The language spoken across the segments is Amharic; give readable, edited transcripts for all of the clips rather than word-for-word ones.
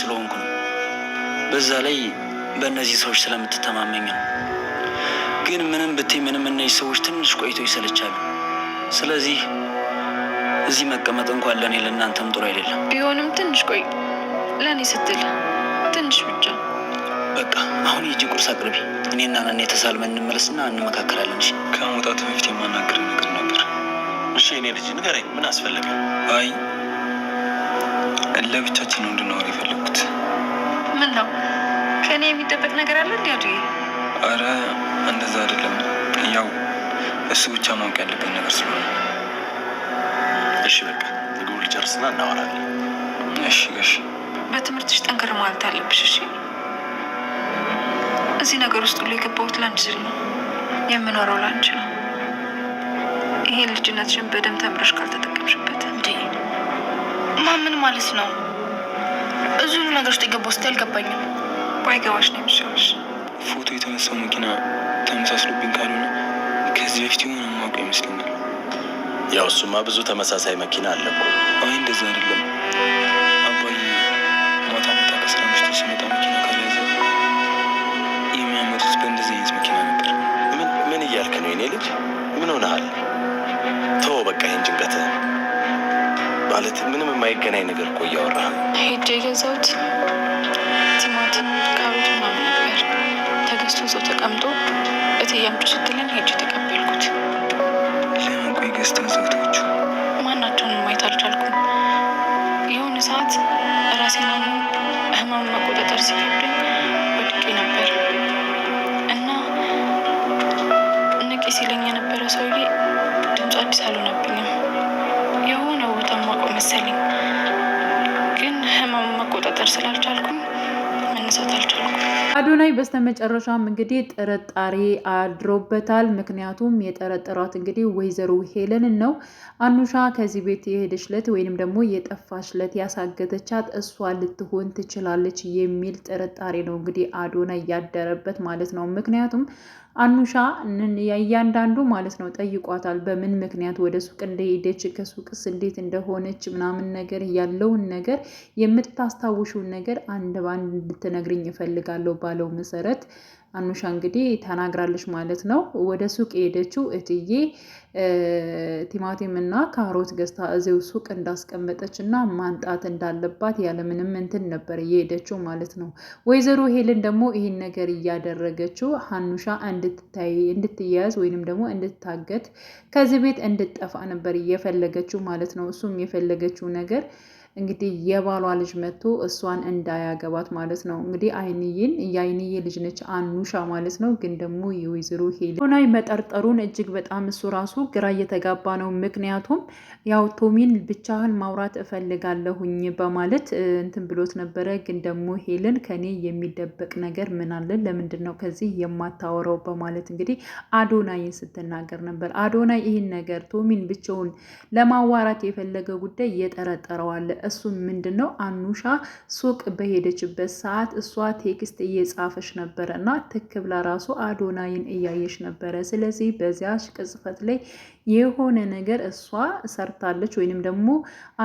ስለሆንኩ ነው። በዛ ላይ በእነዚህ ሰዎች ስለምትተማመኝ ነው። ግን ምንም ብትይ ምንም እነዚህ ሰዎች ትንሽ ቆይተው ይሰለቻሉ። ስለዚህ እዚህ መቀመጥ እንኳን ለእኔ ለእናንተም ጥሩ አይደለም። ቢሆንም ትንሽ ቆይ፣ ለእኔ ስትል ትንሽ ብቻ። በቃ አሁን የእጅ ቁርስ አቅርቢ። እኔና ናና ተሳልመን እንመለስና እንመካከላለን። እሺ? ከመውጣቱ በፊት የማናገር ነገር ነበር። እሺ እኔ ልጅ ንገረኝ፣ ምን አስፈለገ? አይ ለብቻችን ነው እንድናወራ የፈለግኩት። ምን ነው ከእኔ የሚጠበቅ ነገር አለ እንዲ? አዱ አረ እንደዛ አይደለም። ያው እሱ ብቻ ማወቅ ያለብን ነገር ስለሆነ። እሺ በቃ ምግቡ ልጨርስና እናወራለን። እሺ እሺ። በትምህርትሽ ጠንከር ማለት አለብሽ። እሺ? እዚህ ነገር ውስጥ ሁሉ የገባሁት ላንቺ ስል ነው። የምኖረው ላንቺ ነው። ይሄ ልጅነትሽን በደንብ ተምረሽ ካልተጠቀምሽበት እንዴ! ምን ማለት ነው? እዚሁ ነገር ውስጥ የገባው ስታይ አልገባኝም። ባይገባሽ ነው የሚሻልሽ። ፎቶ የተነሳው መኪና ተመሳስሎብኝ ካልሆነ ከዚህ በፊት የሆነ የማውቀው ይመስለኛል። ያው እሱማ ብዙ ተመሳሳይ መኪና አለ እኮ። አይ እንደዛ አይደለም አባዬ፣ ማታ ማታ ከስራ ምሽቶ ሲመጣ መኪና ካልያዘ የሚያመጡት በእንደዚህ አይነት መኪና ነበር። ምን እያልክ ነው የኔ ልጅ? ምን ሆነሃል? ተወው በቃ ይህን ጭንቀት። ማለት ምንም የማይገናኝ ነገር እኮ እያወራህ ነው። ሄጄ የገዛሁት ቲማቲም፣ ካሮት ምናምን ነበር ተገዝቶ እዛው ተቀምጦ እትዬ አምጪ ስትለኝ ሄጄ ተቀበልኩት። ለምን ቆይ ገዝተው ዘውቶቹ ማናቸውንም ማየት አልቻልኩም። የሆነ ሰዓት ራሴን ህመም መቆጣጠር ሲከብደኝ ወድቄ ነበር እና ንቂ ሲለኝ የነበረ ሰውዬ ድምፁ አዲስ አልሆነብኝም። የሆነ ቦታ ማውቀው መሰለኝ፣ ግን ህመም መቆጣጠር ስላልቻልኩም መነሳት አልቻልኩም። አዶናይ በስተመጨረሻም እንግዲህ ጥርጣሬ አድሮበታል። ምክንያቱም የጠረጠሯት እንግዲህ ወይዘሮ ሄለንን ነው። አኑሻ ከዚህ ቤት የሄደችለት ወይንም ደግሞ የጠፋችለት ያሳገተቻት እሷ ልትሆን ትችላለች የሚል ጥርጣሬ ነው እንግዲህ አዶናይ ያደረበት ማለት ነው። ምክንያቱም አኑሻ እያንዳንዱ ማለት ነው ጠይቋታል፣ በምን ምክንያት ወደ ሱቅ እንደሄደች ከሱቅስ እንዴት እንደሆነች ምናምን ነገር ያለውን ነገር የምታስታውሹን ነገር አንድ በአንድ እንድትነግርኝ እፈልጋለሁ ባለው መሰረት አኑሻ እንግዲህ ተናግራለች ማለት ነው። ወደ ሱቅ የሄደችው እትዬ ቲማቲም እና ካሮት ገዝታ እዚው ሱቅ እንዳስቀመጠች እና ማንጣት እንዳለባት ያለምንም እንትን ነበር የሄደችው ማለት ነው። ወይዘሮ ሄልን ደግሞ ይህን ነገር እያደረገችው አኑሻ እንድትያዝ ወይንም ደግሞ እንድታገት ከዚህ ቤት እንድትጠፋ ነበር እየፈለገችው ማለት ነው። እሱም የፈለገችው ነገር እንግዲህ የባሏ ልጅ መጥቶ እሷን እንዳያገባት ማለት ነው። እንግዲህ የአይንዬ ልጅ ነች አኑሻ ማለት ነው። ግን ደግሞ የወይዘሮ ሄለን መጠርጠሩን እጅግ በጣም እሱ ራሱ ግራ እየተጋባ ነው። ምክንያቱም ያው ቶሚን ብቻህን ማውራት እፈልጋለሁኝ በማለት እንትን ብሎት ነበረ። ግን ደግሞ ሄለን ከኔ የሚደበቅ ነገር ምን አለ? ለምንድን ነው ከዚህ የማታወራው? በማለት እንግዲህ አዶናይን ስትናገር ነበር። አዶናይ ይህን ነገር ቶሚን ብቻውን ለማዋራት የፈለገ ጉዳይ እየጠረጠረዋል። እሱም ምንድን ነው አኑሻ ሱቅ በሄደችበት ሰዓት እሷ ቴክስት እየጻፈች ነበረ እና ትክ ብላ ራሱ አዶናይን እያየች ነበረ። ስለዚህ በዚያች ቅጽበት ላይ የሆነ ነገር እሷ ሰርታለች ወይንም ደግሞ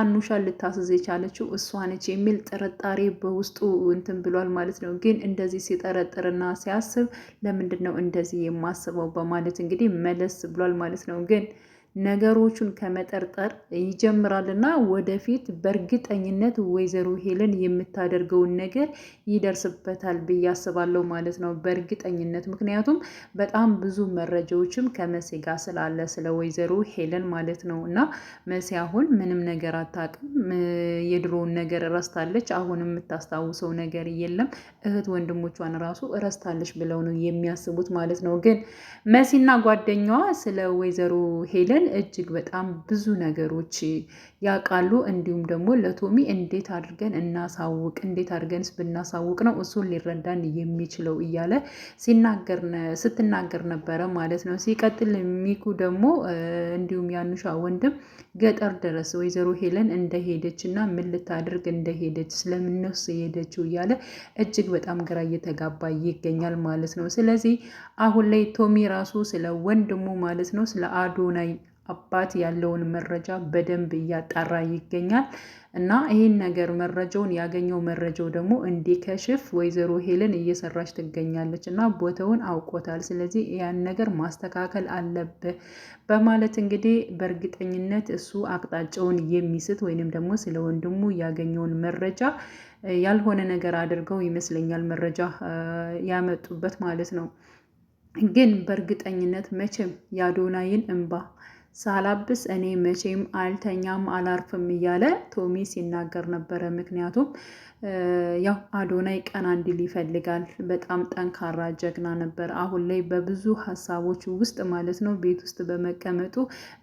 አኑሻ ልታስዝ የቻለችው እሷ ነች የሚል ጥርጣሬ በውስጡ እንትን ብሏል ማለት ነው። ግን እንደዚህ ሲጠረጥርና ሲያስብ ለምንድን ነው እንደዚህ የማስበው በማለት እንግዲህ መለስ ብሏል ማለት ነው። ግን ነገሮቹን ከመጠርጠር ይጀምራልና ወደፊት በእርግጠኝነት ወይዘሮ ሄለን የምታደርገውን ነገር ይደርስበታል ብዬ አስባለሁ ማለት ነው። በእርግጠኝነት ምክንያቱም በጣም ብዙ መረጃዎችም ከመሲ ጋር ስላለ ስለ ወይዘሮ ሄለን ማለት ነው። እና መሲ አሁን ምንም ነገር አታውቅም። የድሮውን ነገር ረስታለች። አሁን የምታስታውሰው ነገር የለም። እህት ወንድሞቿን ራሱ ረስታለች ብለው ነው የሚያስቡት ማለት ነው። ግን መሲና ጓደኛዋ ስለ ወይዘሮ ሄለን እጅግ በጣም ብዙ ነገሮች ያውቃሉ። እንዲሁም ደግሞ ለቶሚ እንዴት አድርገን እናሳውቅ፣ እንዴት አድርገንስ ብናሳውቅ ነው እሱን ሊረዳን የሚችለው እያለ ስትናገር ነበረ ማለት ነው። ሲቀጥል ሚኩ ደግሞ እንዲሁም ያኑሻ ወንድም ገጠር ድረስ ወይዘሮ ሄለን እንደሄደች እና ምን ልታደርግ እንደሄደች ስለምንስ የሄደችው እያለ እጅግ በጣም ግራ እየተጋባ ይገኛል ማለት ነው። ስለዚህ አሁን ላይ ቶሚ ራሱ ስለ ወንድሙ ማለት ነው ስለ አዶናይ አባት ያለውን መረጃ በደንብ እያጣራ ይገኛል። እና ይህን ነገር መረጃውን ያገኘው መረጃው ደግሞ እንዲከሽፍ ወይዘሮ ሄለን እየሰራች ትገኛለች እና ቦታውን አውቆታል። ስለዚህ ያን ነገር ማስተካከል አለብህ በማለት እንግዲህ በእርግጠኝነት እሱ አቅጣጫውን የሚስት ወይንም ደግሞ ስለ ወንድሙ ያገኘውን መረጃ ያልሆነ ነገር አድርገው ይመስለኛል መረጃ ያመጡበት ማለት ነው። ግን በእርግጠኝነት መቼም የአዶናይን እንባ ሳላብስ እኔ መቼም አልተኛም አላርፍም እያለ ቶሚ ሲናገር ነበረ። ምክንያቱም ያው አዶናይ ቀና እንዲል ይፈልጋል። በጣም ጠንካራ ጀግና ነበር። አሁን ላይ በብዙ ሀሳቦች ውስጥ ማለት ነው ቤት ውስጥ በመቀመጡ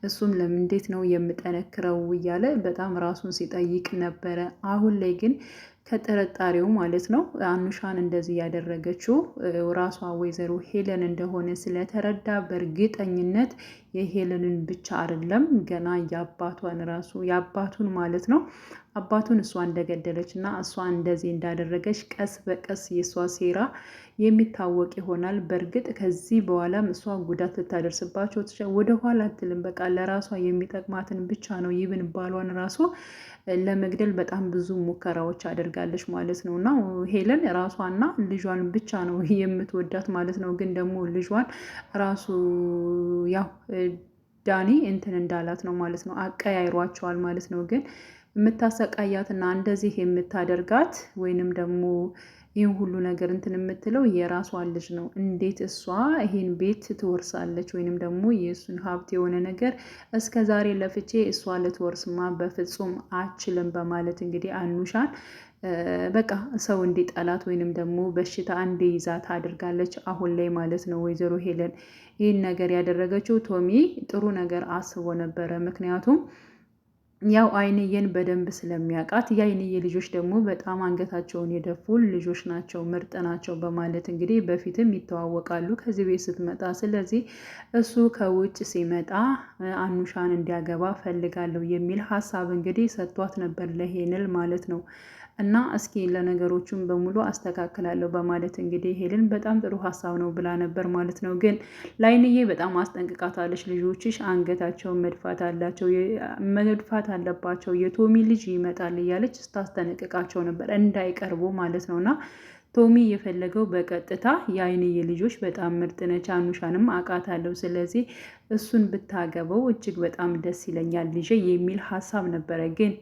እሱም ለምን እንዴት ነው የምጠነክረው እያለ በጣም ራሱን ሲጠይቅ ነበረ። አሁን ላይ ግን ከጥርጣሬው ማለት ነው አኑሻን እንደዚህ ያደረገችው ራሷ ወይዘሮ ሄለን እንደሆነ ስለተረዳ በእርግጠኝነት የሄለንን ብቻ አይደለም ገና የአባቱን ማለት ነው አባቱን እሷ እንደገደለች እና እሷ እንደዚህ እንዳደረገች ቀስ በቀስ የእሷ ሴራ የሚታወቅ ይሆናል። በእርግጥ ከዚህ በኋላም እሷ ጉዳት ልታደርስባቸው ወደ ኋላ አትልም። በቃ ለራሷ የሚጠቅማትን ብቻ ነው። ይብን ባሏን ራሱ ለመግደል በጣም ብዙ ሙከራዎች አድርጋለች ማለት ነው። እና ሄለን ራሷና ልጇን ብቻ ነው የምትወዳት ማለት ነው። ግን ደግሞ ልጇን ራሱ ያው ዳኒ እንትን እንዳላት ነው ማለት ነው። አቀያይሯቸዋል ማለት ነው። ግን የምታሰቃያትና እንደዚህ የምታደርጋት ወይንም ደግሞ ይህን ሁሉ ነገር እንትን የምትለው የራሷን ልጅ ነው። እንዴት እሷ ይህን ቤት ትወርሳለች? ወይንም ደግሞ የእሱን ሀብት የሆነ ነገር እስከ ዛሬ ለፍቼ እሷ ልትወርስማ በፍጹም አችልም በማለት እንግዲህ አኑሻን በቃ ሰው እንዲጠላት ወይንም ደግሞ በሽታ እንዲይዛት አድርጋለች አሁን ላይ ማለት ነው። ወይዘሮ ሄለን ይህን ነገር ያደረገችው ቶሚ ጥሩ ነገር አስቦ ነበረ። ምክንያቱም ያው አይንዬን በደንብ ስለሚያውቃት የአይንዬ ልጆች ደግሞ በጣም አንገታቸውን የደፉ ልጆች ናቸው፣ ምርጥ ናቸው በማለት እንግዲህ በፊትም ይተዋወቃሉ ከዚህ ቤት ስትመጣ። ስለዚህ እሱ ከውጭ ሲመጣ አኑሻን እንዲያገባ ፈልጋለሁ የሚል ሀሳብ እንግዲህ ሰጥቷት ነበር ለሄንል ማለት ነው። እና እስኪ ለነገሮቹን በሙሉ አስተካክላለሁ በማለት እንግዲህ ሄለን በጣም ጥሩ ሀሳብ ነው ብላ ነበር ማለት ነው። ግን ላይንዬ በጣም አስጠንቅቃታለች። ልጆችሽ አንገታቸውን መድፋት አለባቸው፣ የቶሚ ልጅ ይመጣል እያለች ስታስጠነቅቃቸው ነበር እንዳይቀርቡ ማለት ነው። እና ቶሚ የፈለገው በቀጥታ የአይንዬ ልጆች በጣም ምርጥ ነች፣ አኑሻንም አውቃታለሁ፣ ስለዚህ እሱን ብታገበው እጅግ በጣም ደስ ይለኛል ልጄ የሚል ሀሳብ ነበረ። ግን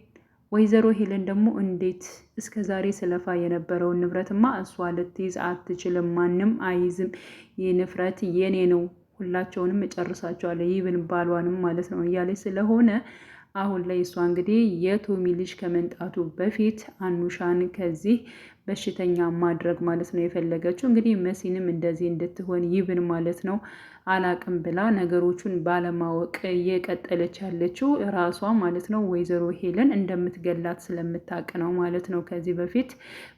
ወይዘሮ ሄለን ደግሞ እንዴት እስከ ዛሬ ስለፋ የነበረውን ንብረትማ እሷ ልትይዝ አትችልም፣ ማንም አይዝም፣ ይህ ንብረት የኔ ነው፣ ሁላቸውንም እጨርሳቸዋለሁ፣ ይብን ባሏንም ማለት ነው እያለች ስለሆነ አሁን ላይ እሷ እንግዲህ የቶሚ ልጅ ከመምጣቱ በፊት አኑሻን ከዚህ በሽተኛ ማድረግ ማለት ነው የፈለገችው። እንግዲህ መሲንም እንደዚህ እንድትሆን ይብን ማለት ነው አላቅም ብላ ነገሮቹን ባለማወቅ እየቀጠለች ያለችው ራሷ ማለት ነው ወይዘሮ ሄለን እንደምትገላት ስለምታቅ ነው ማለት ነው። ከዚህ በፊት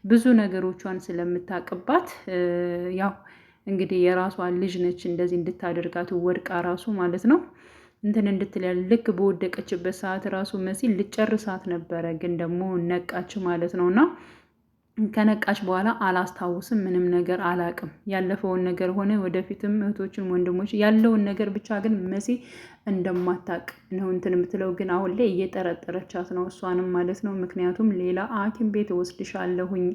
ብዙ ነገሮቿን ስለምታቅባት ያው እንግዲህ የራሷን ልጅ ነች እንደዚህ እንድታደርጋት ወድቃ ራሱ ማለት ነው እንትን እንድትል ልክ በወደቀችበት ሰዓት ራሱ መሲ ልጨርሳት ነበረ። ግን ደግሞ ነቃች ማለት ነው። እና ከነቃች በኋላ አላስታውስም፣ ምንም ነገር አላቅም፣ ያለፈውን ነገር ሆነ ወደፊትም እህቶችን ወንድሞች ያለውን ነገር ብቻ ግን መሲ እንደማታቅ ነው እንትን የምትለው። ግን አሁን ላይ እየጠረጠረቻት ነው እሷንም ማለት ነው። ምክንያቱም ሌላ ሐኪም ቤት ወስድሻለሁኝ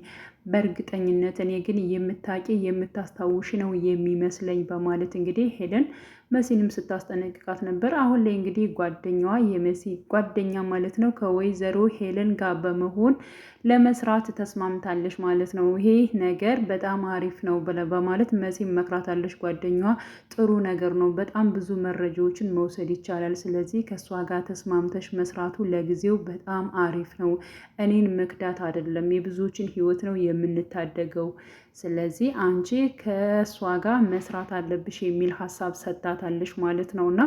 በእርግጠኝነት እኔ ግን የምታቂ የምታስታውሽ ነው የሚመስለኝ በማለት እንግዲህ ሄለን መሲንም ስታስጠነቅቃት ነበር። አሁን ላይ እንግዲህ ጓደኛዋ የመሲ ጓደኛ ማለት ነው ከወይዘሮ ሄለን ጋር በመሆን ለመስራት ተስማምታለች ማለት ነው። ይሄ ነገር በጣም አሪፍ ነው በማለት መሲ መክራታለች። ጓደኛዋ ጥሩ ነገር ነው፣ በጣም ብዙ መረጃዎችን መውሰድ ይቻላል፣ ስለዚህ ከእሷ ጋር ተስማምተሽ መስራቱ ለጊዜው በጣም አሪፍ ነው፣ እኔን መክዳት አይደለም፣ የብዙዎችን ህይወት ነው የምንታደገው፣ ስለዚህ አንቺ ከእሷ ጋር መስራት አለብሽ የሚል ሀሳብ ሰጣታለች ማለት ነው። እና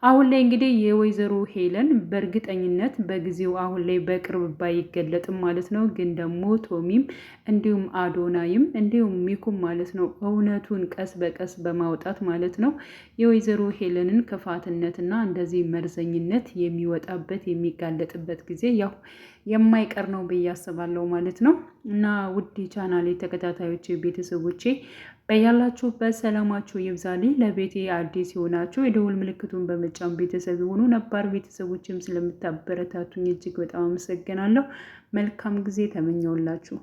አሁን ላይ እንግዲህ የወይዘሮ ሄለን በእርግጠኝነት በጊዜው አሁን ላይ በቅርብ ባይገለጥም ማለት ነው፣ ግን ደግሞ ቶሚም እንዲሁም አዶናይም እንዲሁም ሚኩም ማለት ነው እውነቱን ቀስ በቀስ በማውጣት ማለት ነው የወይዘሮ ሄለንን ክፋትነትና እንደዚህ መርዘኝነት የሚወጣበት የሚጋለጥበት ጊዜ ያው የማይቀር ነው ብዬ አስባለሁ ማለት ነው። እና ውድ ቻናሌ ተከታታዮች ቤተሰቦቼ በያላችሁበት ሰላማችሁ ይብዛልኝ። ለቤቴ አዲስ የሆናችሁ የደውል ምልክቱን በመጫን ቤተሰብ የሆኑ ነባር ቤተሰቦችም ስለምታበረታቱኝ እጅግ በጣም አመሰግናለሁ። መልካም ጊዜ ተመኘውላችሁ።